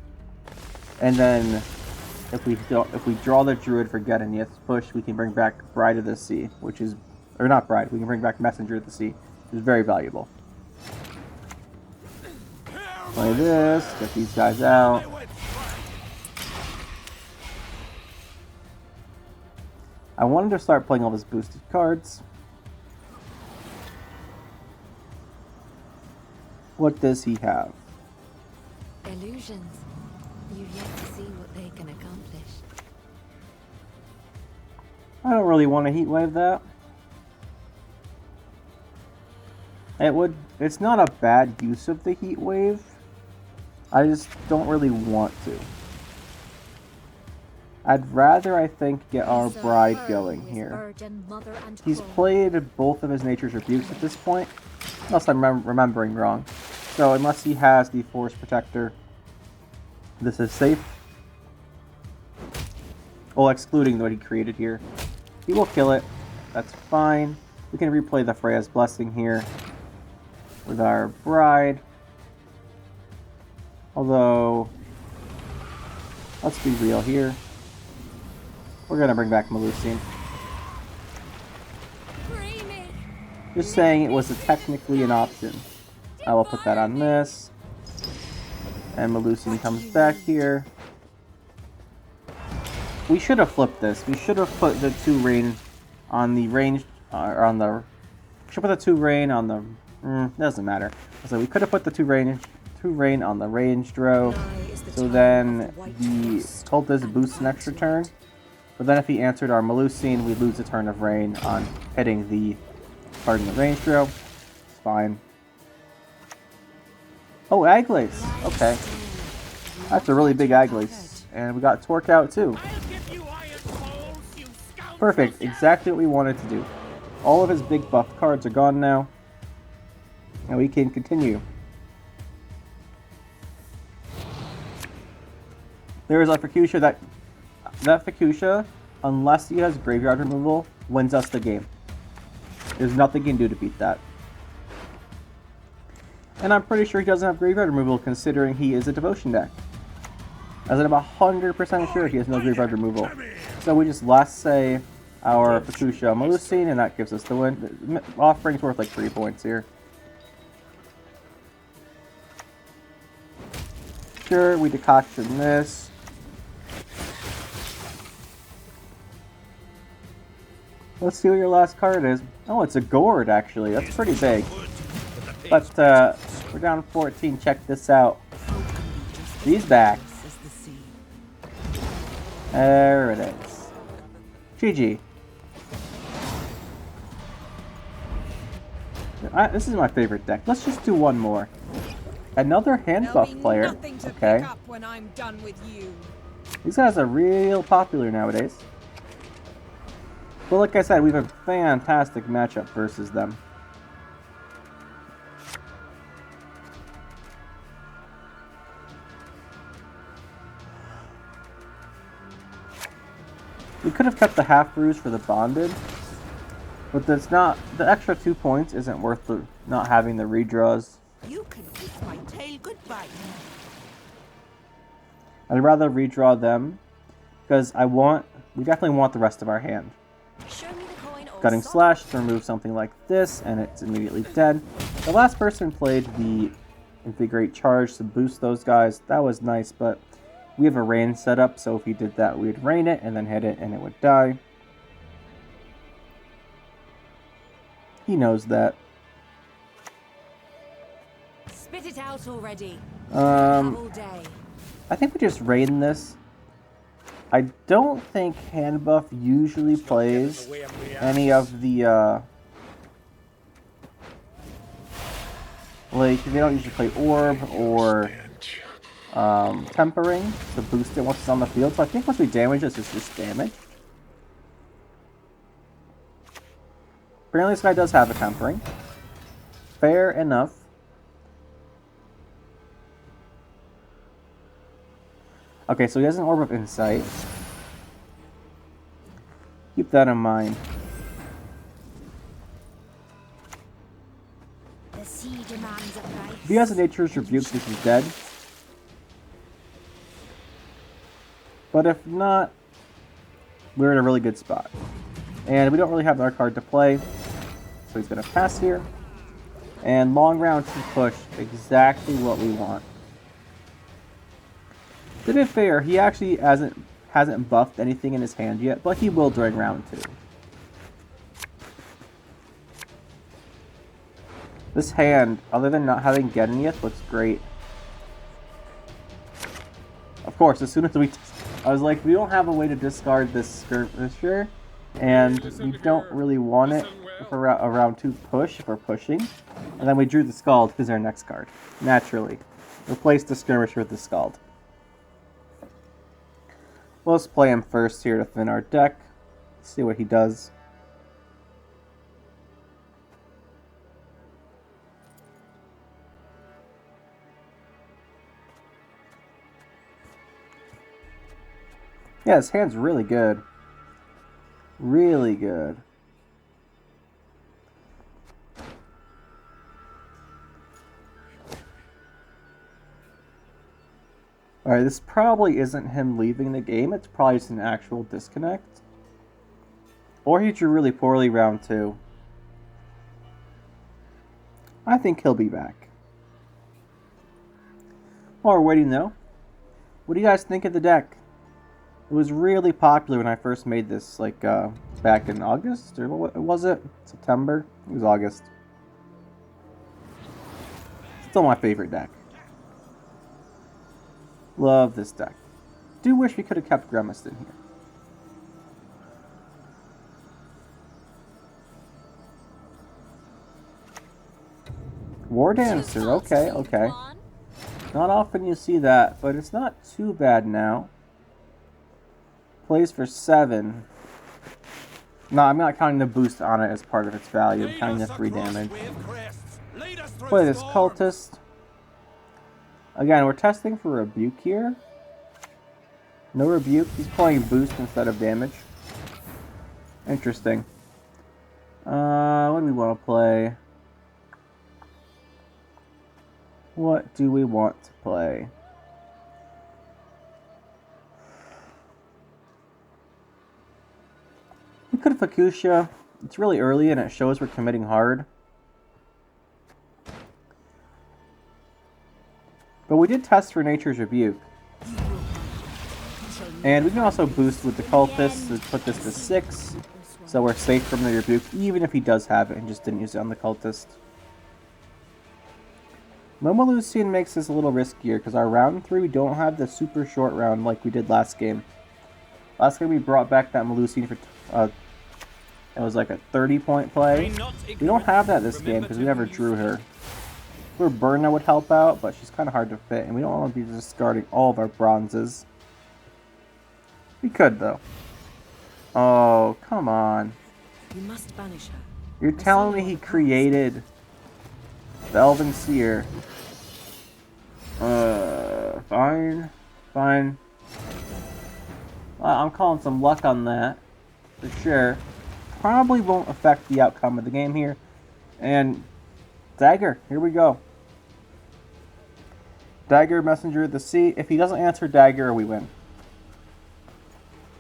And then if we draw the druid for Gedyneith push, we can bring back Bride of the Sea, which is, or not Bride, we can bring back Messenger of the Sea, which is very valuable. Play this, get these guys out. I wanted to start playing all his boosted cards. What does he have? Illusions. You've yet to see what they can accomplish. I don't really want to heat wave that. It's not a bad use of the heat wave. I just don't really want to. I'd rather, I think, get our Bride going here. He's played both of his Nature's Rebukes at this point, unless I'm remembering wrong. So unless he has the Forest Protector, this is safe. Well, excluding what he created here. He will kill it. That's fine. We can replay the Freya's Blessing here with our bride. Although, let's be real here. We're gonna bring back Melusine. Free me. Just saying it was technically an option. I will put that on this. And Melusine comes back here. We should have flipped this. We should have put the 2 rain on the range, or on the... We should put the 2 rain on the... doesn't matter. So we could have put the 2 rain on the ranged row. So then the cultist boosts an extra turn. But then if he answered our Melusine, we'd lose a turn of rain on hitting the part in the ranged row. It's fine. Oh, Aglais. Okay. That's a really big Aglais. And we got Torque out too. Perfect. Exactly what we wanted to do. All of his big buff cards are gone now. And we can continue. There is a Fucusya that Fucusya, unless he has graveyard removal, wins us the game. There's nothing he can do to beat that. And I'm pretty sure he doesn't have graveyard removal considering he is a devotion deck. As I'm 100% sure he has no graveyard removal. So we just last say our Fucusya Melusine and that gives us the win. Offering's worth like 3 points here. Sure, we decoction this. Let's see what your last card is. Oh, it's a Gord, actually. That's pretty big. But, we're down 14. Check this out. He's back. There it is. GG. This is my favorite deck. Let's just do one more. Another Handbuff player. Okay. When I'm done with you. These guys are real popular nowadays. But like I said, we have a fantastic matchup versus them. We could have kept the half bruise for the bonded, but that's not the extra 2 points isn't worth the not having the redraws. You can kiss my tail goodbye. I'd rather redraw them because we definitely want the rest of our hand. Show me the coin or Cutting sock. Slash to remove something like this, and it's immediately dead. The last person played the Invigorate Charge to boost those guys. That was nice, but we have a rain set up, so if he did that, we'd rain it and then hit it, and it would die. He knows that. Spit it out already. Um, All day. I think we just rain this. I don't think Handbuff usually plays any of the, like, they don't usually play Orb or Tempering to boost it once it's on the field. So I think once we damage this, it's just damage. Apparently this guy does have a Tempering. Fair enough. Okay, so he has an Orb of Insight. Keep that in mind. The sea demands a price. If he has a Nature's Rebuke, this is dead. But if not, we're in a really good spot. And we don't really have our card to play, so he's going to pass here. And long round to push, exactly what we want. To be fair, he actually hasn't buffed anything in his hand yet, but he will during round 2. This hand, other than not having Gedyneith, looks great. Of course, as soon as I was like, we don't have a way to discard this Skirmisher, and we don't really want it for a round 2 push if we're pushing. And then we drew the Scald because our next card. Naturally. Replace the Skirmisher with the Scald. Let's play him first here to thin our deck. See what he does. Yeah, his hand's really good. Really good. Alright, this probably isn't him leaving the game. It's probably just an actual disconnect. Or he drew really poorly round 2. I think he'll be back. While we're waiting though, what do you guys think of the deck? It was really popular when I first made this, like, back in August? Or what was it? September? It was August. Still my favorite deck. Love this deck. Do wish we could have kept Grimace in here. War Dancer, okay, okay. Not often you see that, but it's not too bad now. Plays for 7. No, I'm not counting the boost on it as part of its value. I'm counting the 3 damage. Play this Cultist. Again, we're testing for Rebuke here. No Rebuke. He's playing boost instead of damage. Interesting. What do we want to play? What do we want to play? We could have Fucusya. It's really early and it shows we're committing hard. But we did test for Nature's Rebuke. And we can also boost with the Cultist to put this to 6. So we're safe from the Rebuke, even if he does have it and just didn't use it on the Cultist. Melusine makes this a little riskier because our round 3 we don't have the super short round like we did last game. Last game we brought back that Melusine for it was like a 30-point play. We don't have that this game because we never drew her. If we were Burna would help out, but she's kind of hard to fit, and we don't want to be discarding all of our bronzes. We could though. Oh, come on! You must banish her. You're telling me he created the Elven Seer? Fine. Fine. I'm calling some luck on that, for sure. Probably won't affect the outcome of the game here. And Dagur, here we go. Dagur, Messenger of the Sea. If he doesn't answer Dagur, we win.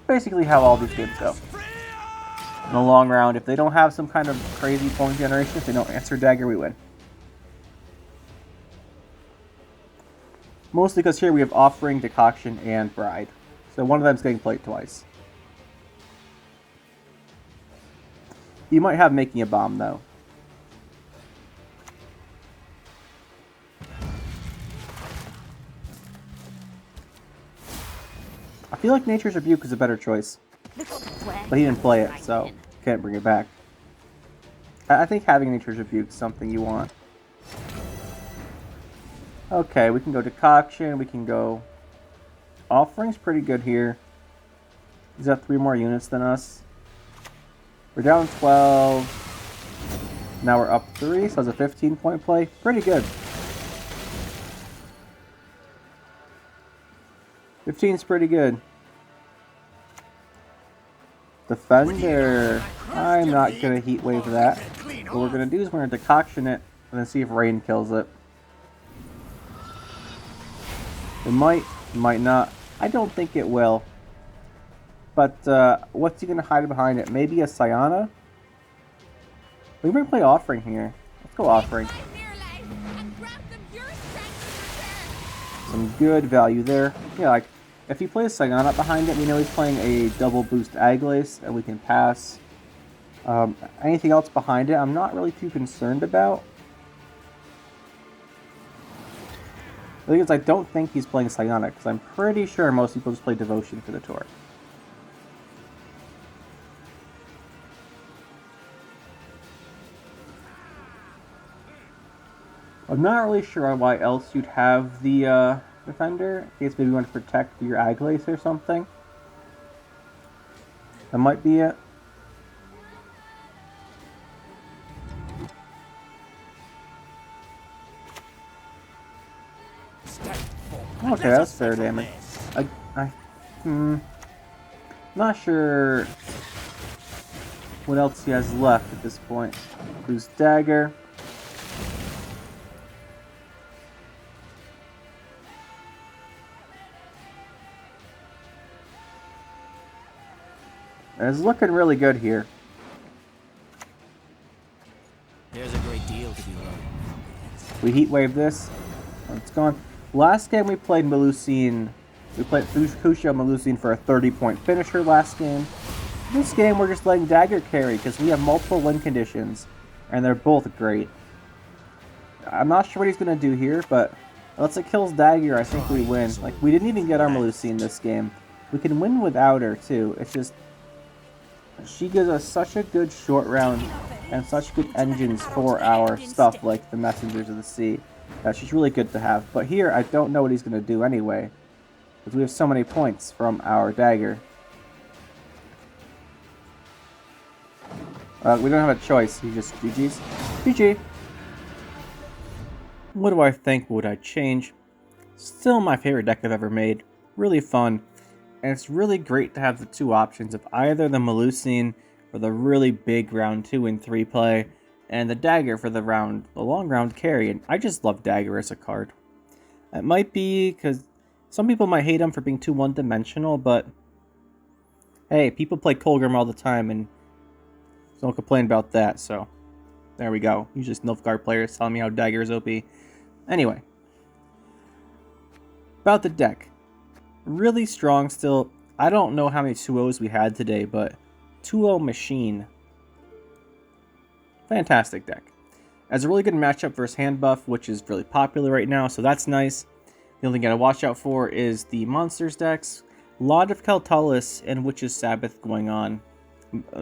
Basically how all these games go. In the long round, if they don't have some kind of crazy point generation, if they don't answer Dagur, we win. Mostly because here we have Offering, Decoction, and Bride. So one of them's getting played twice. You might have Making a Bomb, though. I feel like Nature's Rebuke is a better choice. But he didn't play it, so can't bring it back. I think having Nature's Rebuke is something you want. Okay, we can go Decoction, we can go... Offering's pretty good here. He's got 3 more units than us. We're down 12. Now we're up 3, so it's a 15-point play. Pretty good. 15's pretty good. Defender. I'm not going to Heat Wave that. What we're going to do is we're going to Decoction it and then see if Rain kills it. It might not. I don't think it will. But what's he going to hide behind it? Maybe a Cyana? We might play Offering here. Let's go Offering. Some good value there. Yeah, like, if he plays Cyana behind it, we know he's playing a double boost Aglais, and we can pass. Anything else behind it, I'm not really too concerned about. The thing is, I don't think he's playing Cyana, because I'm pretty sure most people just play Devotion for the tour. I'm not really sure why else you'd have the Defender, in case maybe you want to protect your Aglais or something. That might be it. Okay, that's fair damage. Not sure what else he has left at this point. Boost Dagger. It's looking really good here. There's a great deal to be learned. We heat wave this. It's gone. Last game we played Melusine. We played Fucusya Melusine for a 30-point finisher last game. This game we're just letting Dagur carry because we have multiple win conditions, and they're both great. I'm not sure what he's gonna do here, but once it kills Dagur, I think we win. Like, we didn't even get our Melusine this game. We can win without her too. It's just she gives us such a good short round and such good engines for our stuff like the Messengers of the Sea. She's really good to have. But here, I don't know what he's gonna do anyway, because we have so many points from our Dagur. We don't have a choice. He just GG's. GG. What do I think would I change? Still my favorite deck I've ever made. Really fun. And it's really great to have the two options of either the Melusine for the really big round 2 and 3 play, and the Dagur for the long round carry. And I just love Dagur as a card. It might be because some people might hate him for being too one-dimensional, but hey, people play Kolgrim all the time and don't complain about that, so there we go. Usually Nilfgaard players telling me how Dagur is OP. Anyway, about the deck. Really strong still. I don't know how many 2-0s we had today, but 2-0 Machine. Fantastic deck. Has a really good matchup versus Handbuff, which is really popular right now, so that's nice. The only thing I gotta watch out for is the Monsters decks. A lot of Keltullis and Witch's Sabbath going on.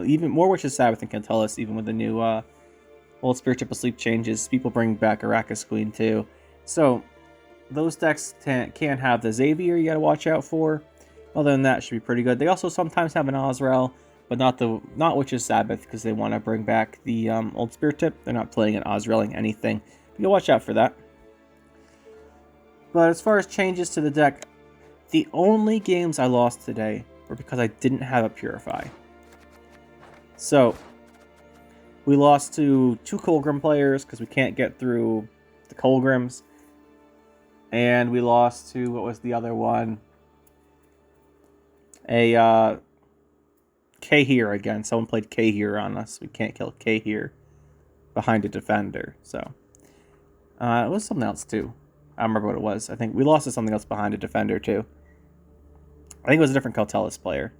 Even more Witch's Sabbath and Keltullis, even with the new Old Spirit Triple Sleep changes. People bring back Arrakis Queen too. So those decks can have the Xavier you gotta watch out for. Other than that, should be pretty good. They also sometimes have an Azrael, but not Witch's Sabbath, because they want to bring back the Old Spirit Tip. They're not playing an Azraeling anything. You'll watch out for that. But as far as changes to the deck, the only games I lost today were because I didn't have a Purify. So we lost to 2 Kolgrim players because we can't get through the Kolgrims. And we lost to, what was the other one? A Kahir again. Someone played Kahir on us. We can't kill Kahir behind a defender. So it was something else too. I don't remember what it was. I think we lost to something else behind a defender too. I think it was a different Keltullis player.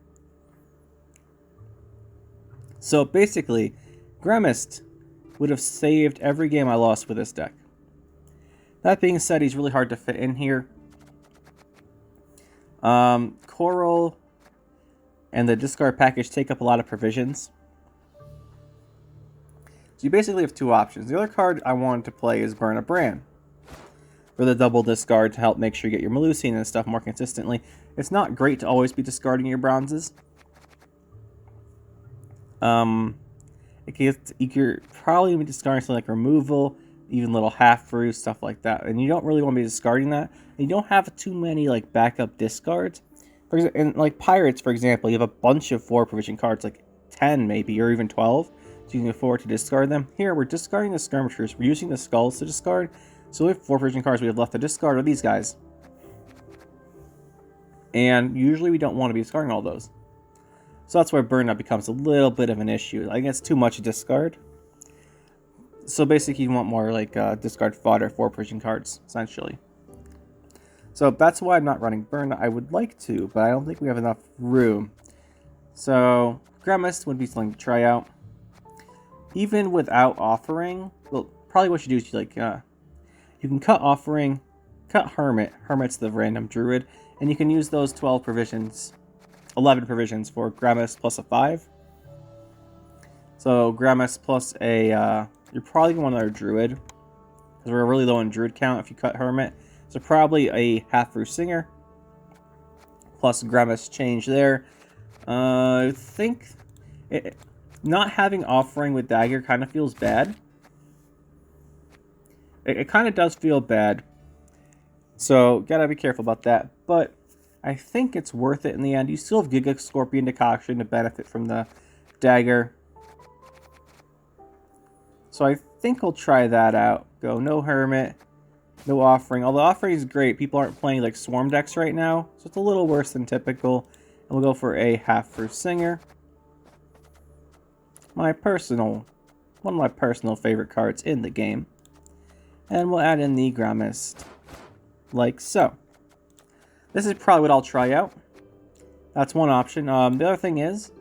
So basically, Gremist would have saved every game I lost with this deck. That being said, he's really hard to fit in here. Coral and the discard package take up a lot of provisions. So you basically have 2 options. The other card I wanted to play is Burn a Brand, for the double discard to help make sure you get your Melusine and stuff more consistently. It's not great to always be discarding your bronzes. You're probably going to be discarding something like removal, even little half-brew, stuff like that. And you don't really want to be discarding that. And you don't have too many like backup discards. For example, in like Pirates, for example, you have a bunch of 4 provision cards, like 10 maybe, or even 12. So you can afford to discard them. Here, we're discarding the Skirmishers. We're using the Skulls to discard. So we have 4 provision cards we have left to discard are these guys. And usually we don't want to be discarding all those. So that's where burnout becomes a little bit of an issue. I guess too much to discard. So basically you want more like discard fodder 4 provision cards, essentially. So that's why I'm not running burnout. I would like to, but I don't think we have enough room. So Gremist would be something to try out. Even without offering, well, probably what you do is you like you can cut offering, cut Hermit. Hermit's the random druid, and you can use those 12 provisions, 11 provisions for Gremist plus a 5. So Gremist plus a, you're probably going to want another druid, because we're really low on druid count if you cut Hermit. So probably a half-brew singer, plus Gremist change there. I think not having offering with Dagur kind of feels bad. It kind of does feel bad. So, gotta be careful about that. But I think it's worth it in the end. You still have Giga Scorpion Decoction to benefit from the Dagur. So I think I'll try that out. Go no Hermit, no offering. Although offering is great. People aren't playing like Swarm decks right now. So it's a little worse than typical. And we'll go for a half-brew singer. one of my personal favorite cards in the game. And we'll add in the Gromist, like so. This is probably what I'll try out. That's one option. The other thing is,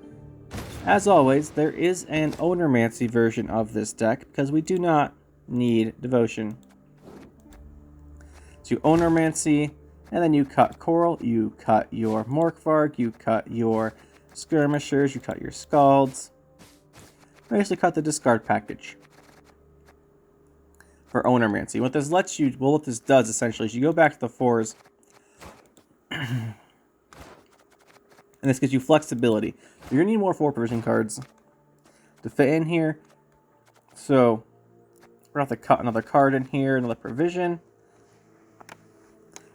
as always, there is an Ownermancy version of this deck, because we do not need Devotion. So you Ownermancy, and then you cut Coral, you cut your Morkvarg, you cut your Skirmishers, you cut your Scalds. Basically cut the discard package for Ownermancy. What this lets you, well, what this does essentially is you go back to the 4s, and this gives you flexibility. You're gonna need more 4 provision cards to fit in here, so we're gonna have to cut another card in here, another provision.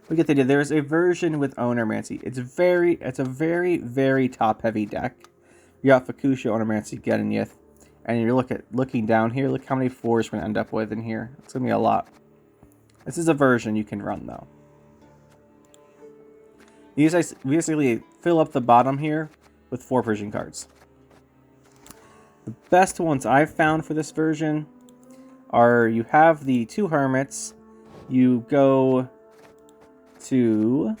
We get the idea. There's a version with Ownermancy. It's a very, very top-heavy deck. You got Fucusya, Ownermancy, Gedyneith, and you're looking down here. Look how many 4s we're gonna end up with in here. It's gonna be a lot. This is a version you can run though. These basically fill up the bottom here with 4 provision cards. The best ones I've found for this version are, you have the 2 Hermits, you go to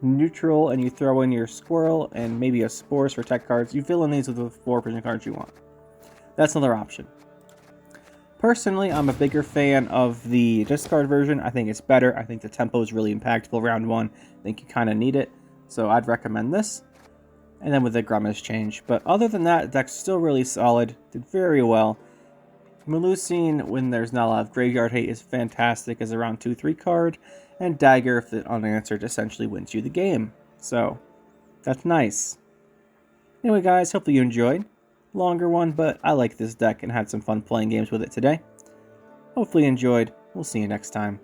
neutral and you throw in your Squirrel and maybe a Spores for tech cards. You fill in these with the 4 provision cards you want. That's another option. Personally, I'm a bigger fan of the discard version. I think it's better. I think the tempo is really impactful round 1. I think you kind of need it. So I'd recommend this. And then with the Gromist change. But other than that, the deck's still really solid. Did very well. Melusine, when there's not a lot of graveyard hate, is fantastic as a round 2-3 card. And Dagur, if it unanswered, essentially wins you the game. So, that's nice. Anyway guys, hopefully you enjoyed. Longer one, but I like this deck and had some fun playing games with it today. Hopefully you enjoyed. We'll see you next time.